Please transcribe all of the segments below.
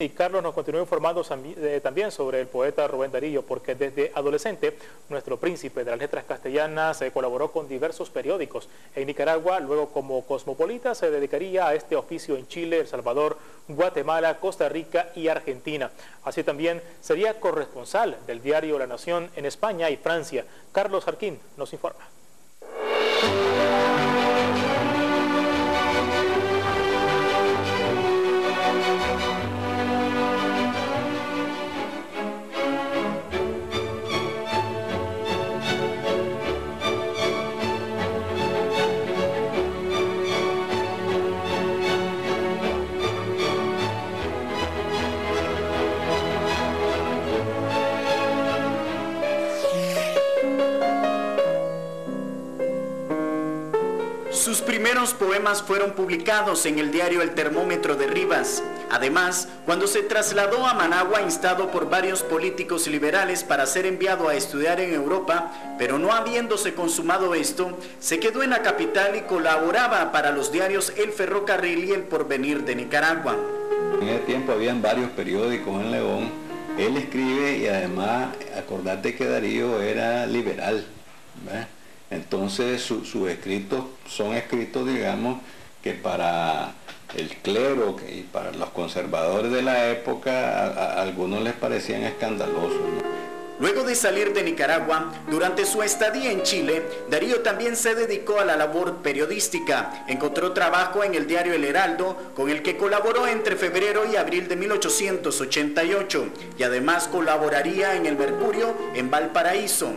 Y Carlos nos continúa informando también sobre el poeta Rubén Darío, porque desde adolescente, nuestro príncipe de las letras castellanas colaboró con diversos periódicos en Nicaragua. Luego, como cosmopolita, se dedicaría a este oficio en Chile, El Salvador, Guatemala, Costa Rica y Argentina. Así también sería corresponsal del diario La Nación en España y Francia. Carlos Jarquín nos informa. Sus primeros poemas fueron publicados en el diario El Termómetro de Rivas. Además, cuando se trasladó a Managua, instado por varios políticos liberales para ser enviado a estudiar en Europa, pero no habiéndose consumado esto, se quedó en la capital y colaboraba para los diarios El Ferrocarril y El Porvenir de Nicaragua. En ese tiempo habían varios periódicos en León. Él escribe y además, acordate que Darío era liberal, ¿verdad? Entonces sus escritos son escritos, digamos, que para el clero y para los conservadores de la época a algunos les parecían escandalosos, ¿no? Luego de salir de Nicaragua, durante su estadía en Chile, Darío también se dedicó a la labor periodística. Encontró trabajo en el diario El Heraldo, con el que colaboró entre febrero y abril de 1888, y además colaboraría en El Mercurio en Valparaíso.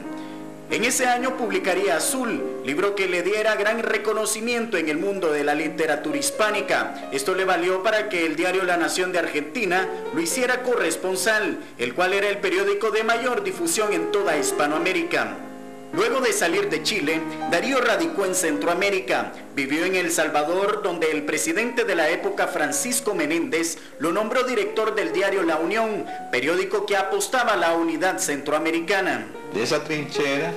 En ese año publicaría Azul, libro que le diera gran reconocimiento en el mundo de la literatura hispánica. Esto le valió para que el diario La Nación de Argentina lo hiciera corresponsal, el cual era el periódico de mayor difusión en toda Hispanoamérica. Luego de salir de Chile, Darío radicó en Centroamérica. Vivió en El Salvador, donde el presidente de la época, Francisco Menéndez, lo nombró director del diario La Unión, periódico que apostaba a la unidad centroamericana. De esa trinchera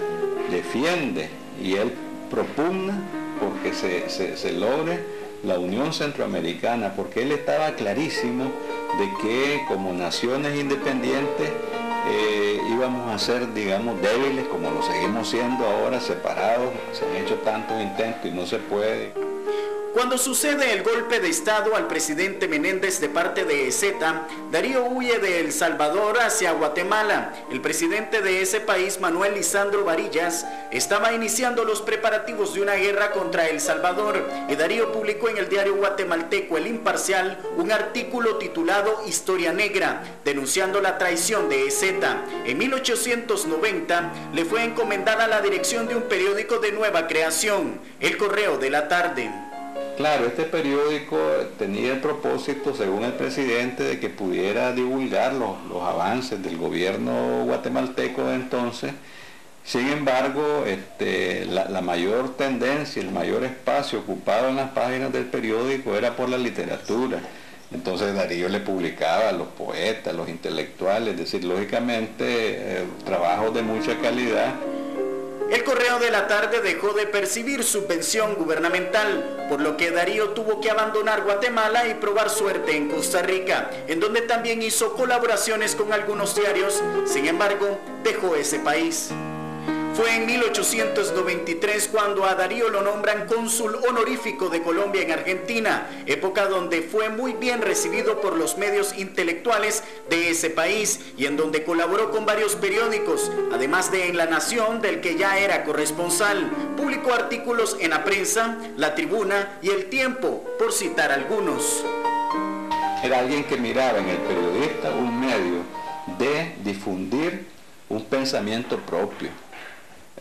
defiende y él propugna porque se logre la Unión Centroamericana, porque él estaba clarísimo de que como naciones independientes íbamos a ser, digamos, débiles, como lo seguimos siendo ahora, separados. Se han hecho tantos intentos y no se puede. Cuando sucede el golpe de Estado al presidente Menéndez de parte de Ezeta, Darío huye de El Salvador hacia Guatemala. El presidente de ese país, Manuel Lisandro Varillas, estaba iniciando los preparativos de una guerra contra El Salvador, y Darío publicó en el diario guatemalteco El Imparcial un artículo titulado Historia Negra, denunciando la traición de Ezeta. En 1890 le fue encomendada la dirección de un periódico de nueva creación, El Correo de la Tarde. Claro, este periódico tenía el propósito, según el presidente, de que pudiera divulgar los avances del gobierno guatemalteco de entonces. Sin embargo, la mayor tendencia, el mayor espacio ocupado en las páginas del periódico era por la literatura. Entonces Darío le publicaba a los poetas, a los intelectuales, es decir, lógicamente trabajos de mucha calidad. El Correo de la Tarde dejó de percibir subvención gubernamental, por lo que Darío tuvo que abandonar Guatemala y probar suerte en Costa Rica, en donde también hizo colaboraciones con algunos diarios. Sin embargo, dejó ese país. Fue en 1893 cuando a Darío lo nombran cónsul honorífico de Colombia en Argentina, época donde fue muy bien recibido por los medios intelectuales de ese país y en donde colaboró con varios periódicos, además de en La Nación, del que ya era corresponsal. Publicó artículos en La Prensa, La Tribuna y El Tiempo, por citar algunos. Era alguien que miraba en el periodista un medio de difundir un pensamiento propio,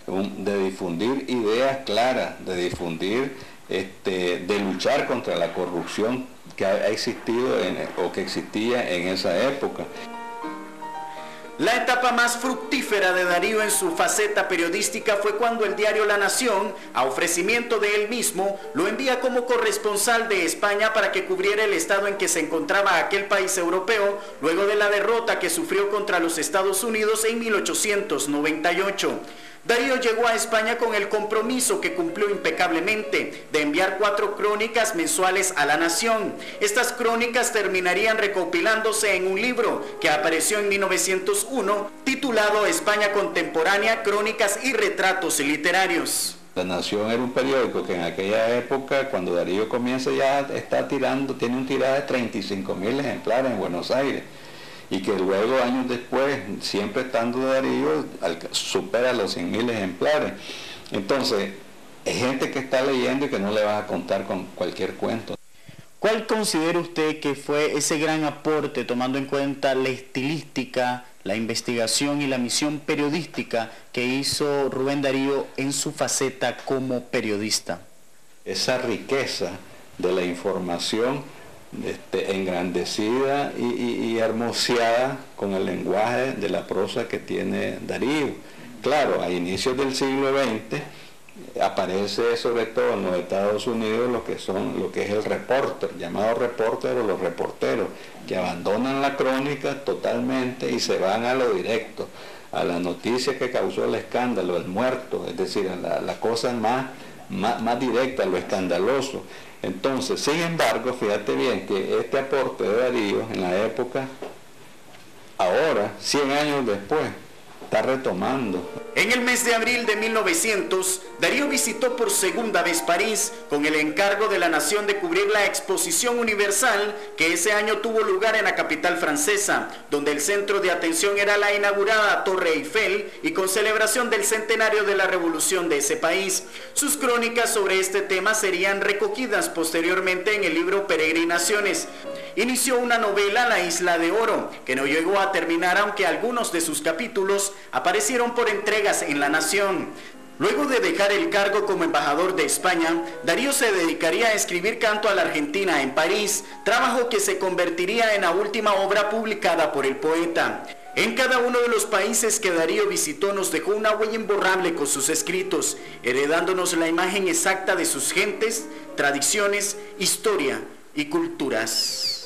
de difundir ideas claras, de difundir, de luchar contra la corrupción que ha existido o que existía en esa época. La etapa más fructífera de Darío en su faceta periodística fue cuando el diario La Nación, a ofrecimiento de él mismo, lo envía como corresponsal de España para que cubriera el estado en que se encontraba aquel país europeo luego de la derrota que sufrió contra los Estados Unidos en 1898. Darío llegó a España con el compromiso que cumplió impecablemente de enviar 4 crónicas mensuales a la nación. Estas crónicas terminarían recopilándose en un libro que apareció en 1901 titulado España Contemporánea, Crónicas y Retratos Literarios. La Nación era un periódico que en aquella época, cuando Darío comienza, ya está tirando, tiene un tirada de 35.000 ejemplares en Buenos Aires, y que luego, años después, siempre estando Darío, supera los 100.000 ejemplares. Entonces, hay gente que está leyendo y que no le vas a contar con cualquier cuento. ¿Cuál considera usted que fue ese gran aporte, tomando en cuenta la estilística, la investigación y la misión periodística que hizo Rubén Darío en su faceta como periodista? Esa riqueza de la información engrandecida y hermoseada con el lenguaje de la prosa que tiene Darío. Claro, a inicios del siglo XX aparece sobre todo en los Estados Unidos lo que es el reporter, llamado reporter o los reporteros, que abandonan la crónica totalmente y se van a lo directo, a la noticia que causó el escándalo, el muerto, es decir, a la cosa más directa, lo escandaloso. Entonces, sin embargo, fíjate bien que este aporte de Darío en la época, ahora, 100 años después, está retomando. En el mes de abril de 1900, Darío visitó por segunda vez París con el encargo de la nación de cubrir la Exposición Universal que ese año tuvo lugar en la capital francesa, donde el centro de atención era la inaugurada Torre Eiffel y con celebración del centenario de la revolución de ese país. Sus crónicas sobre este tema serían recogidas posteriormente en el libro Peregrinaciones. Inició una novela, La Isla de Oro, que no llegó a terminar, aunque algunos de sus capítulos aparecieron por entregas en La Nación. Luego de dejar el cargo como embajador de España, Darío se dedicaría a escribir Canto a la Argentina en París, trabajo que se convertiría en la última obra publicada por el poeta. En cada uno de los países que Darío visitó nos dejó una huella imborrable con sus escritos, heredándonos la imagen exacta de sus gentes, tradiciones, historia y culturas.